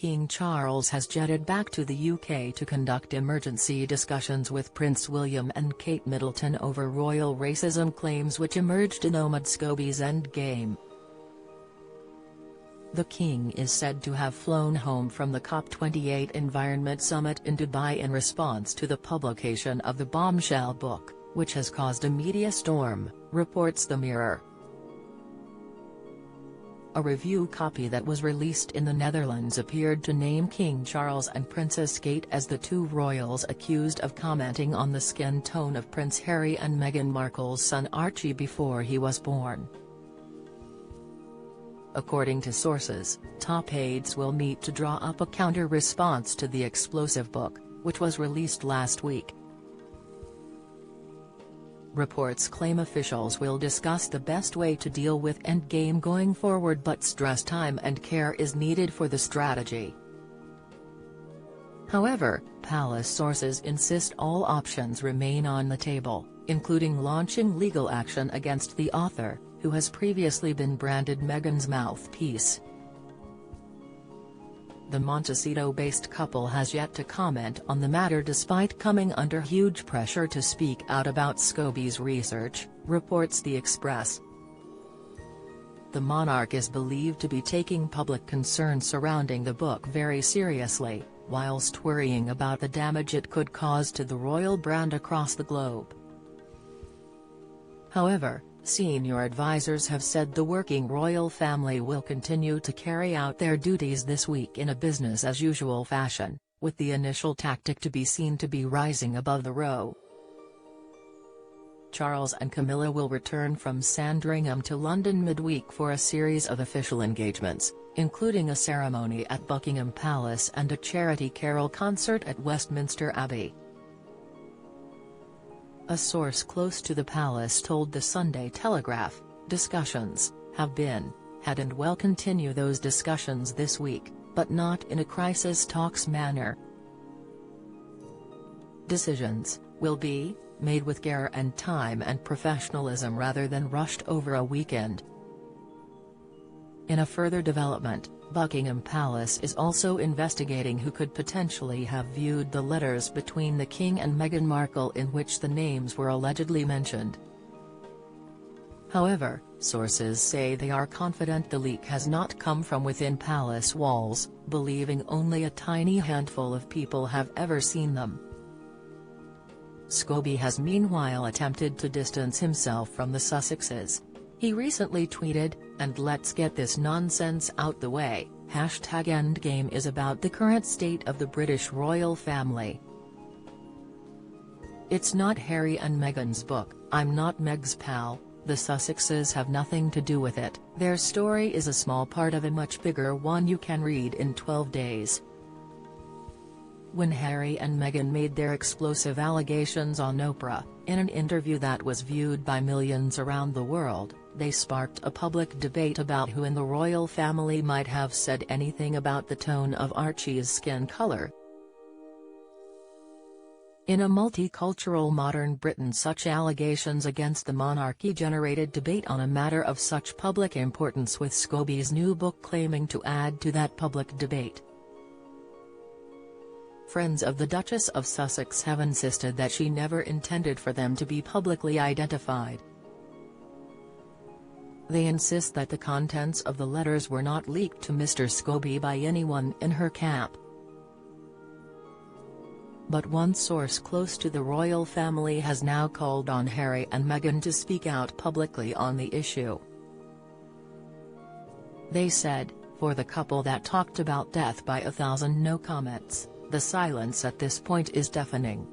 King Charles has jetted back to the UK to conduct emergency discussions with Prince William and Kate Middleton over royal racism claims which emerged in Omid Scobie's Endgame. The King is said to have flown home from the COP28 Environment Summit in Dubai in response to the publication of the bombshell book, which has caused a media storm, reports The Mirror. A review copy that was released in the Netherlands appeared to name King Charles and Princess Kate as the two royals accused of commenting on the skin tone of Prince Harry and Meghan Markle's son Archie before he was born. According to sources, top aides will meet to draw up a counter-response to the explosive book, which was released last week. Reports claim officials will discuss the best way to deal with Endgame going forward, but stress time and care is needed for the strategy. However, palace sources insist all options remain on the table, including launching legal action against the author, who has previously been branded Meghan's mouthpiece. The Montecito-based couple has yet to comment on the matter despite coming under huge pressure to speak out about Scobie's research, reports The Express. The monarch is believed to be taking public concern surrounding the book very seriously, whilst worrying about the damage it could cause to the royal brand across the globe. However, senior advisors have said the working royal family will continue to carry out their duties this week in a business-as-usual fashion, with the initial tactic to be seen to be rising above the row. Charles and Camilla will return from Sandringham to London midweek for a series of official engagements, including a ceremony at Buckingham Palace and a charity carol concert at Westminster Abbey. A source close to the palace told the Sunday Telegraph, discussions have been had and will continue those discussions this week, but not in a crisis talks manner. Decisions will be made with care and time and professionalism rather than rushed over a weekend. In a further development, Buckingham Palace is also investigating who could potentially have viewed the letters between the King and Meghan Markle in which the names were allegedly mentioned. However, sources say they are confident the leak has not come from within palace walls, believing only a tiny handful of people have ever seen them. Scobie has meanwhile attempted to distance himself from the Sussexes. He recently tweeted, "And let's get this nonsense out the way, #Endgame is about the current state of the British royal family. It's not Harry and Meghan's book, I'm not Meg's pal, the Sussexes have nothing to do with it, their story is a small part of a much bigger one you can read in 12 days. When Harry and Meghan made their explosive allegations on Oprah, in an interview that was viewed by millions around the world, they sparked a public debate about who in the royal family might have said anything about the tone of Archie's skin color. In a multicultural modern Britain, such allegations against the monarchy generated debate on a matter of such public importance, with Scobie's new book claiming to add to that public debate. Friends of the Duchess of Sussex have insisted that she never intended for them to be publicly identified. They insist that the contents of the letters were not leaked to Mr. Scobie by anyone in her camp. But one source close to the royal family has now called on Harry and Meghan to speak out publicly on the issue. They said, "For the couple that talked about death by 1,000 no comments, the silence at this point is deafening."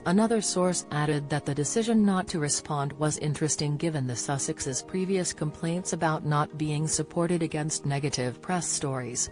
Another source added that the decision not to respond was interesting given the Sussexes' previous complaints about not being supported against negative press stories.